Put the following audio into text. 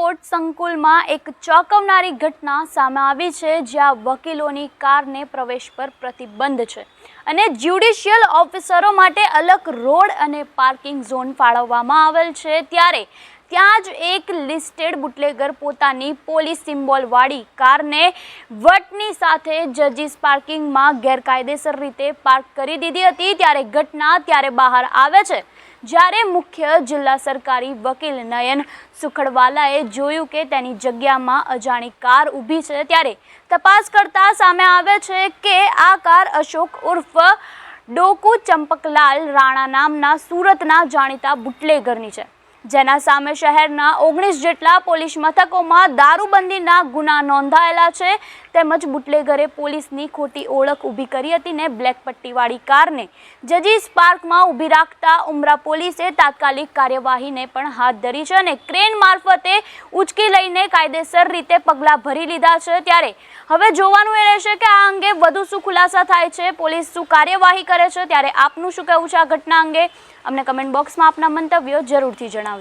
Court સંકુલમાં એક ચોંકાવનારી ઘટના સામે આવી છે, જ્યાં વકીલોની કારને પ્રવેશ પર પ્રતિબંધ છે અને જ્યુડિશિયલ ઓફિસરો માટે અલગ રોડ અને પાર્કિંગ ઝોન ફાળવવામાં આવેલ છે। ત્યારે ત્યાં જ એક લિસ્ટેડ બુટલેગર પોતાની પોલીસ સિમ્બોલવાળી કારને વટની સાથે જજીસ પાર્કિંગમાં ગેરકાયદેસર રીતે પાર્ક કરી દીધી હતી। ત્યારે ઘટના ત્યારે બહાર આવે છે જ્યારે મુખ્ય જિલ્લા સરકારી વકીલ નયન સુખડવાલાએ જોયું કે તેની જગ્યામાં અજાણી કાર ઊભી છે। ત્યારે તપાસ કરતા સામે આવે છે કે આ કાર અશોક ઉર્ફ ડોકુ ચંપકલાલ રાણા નામના સુરતના જાણીતા બુટલેગરની છે, જેના સામે શહેરના 19 જેટલા પોલીસ મથકોમાં દારૂબંધીના ગુના નોંધાયેલા છે। તેમજ બુટલેગરે પોલીસની ખોટી ઓળખ ઊભી કરી હતી ને બ્લેક પટ્ટીવાળી કારને જજીસ પાર્કમાં ઊભી રાખતા ઉમરા પોલીસે તાત્કાલિક કાર્યવાહીને પણ હાથ ધરી છે અને ક્રેન મારફતે ઉચકી લઈને કાયદેસર રીતે પગલાં ભરી લીધા છે। ત્યારે હવે જોવાનું એ રહેશે કે આ અંગે વધુ શું ખુલાસા થાય છે, પોલીસ શું કાર્યવાહી કરે છે। ત્યારે આપનું શું કહેવું છે આ ઘટના અંગે? અમને કમેન્ટ બોક્સમાં આપના મંતવ્યો જરૂરથી જણાવજો।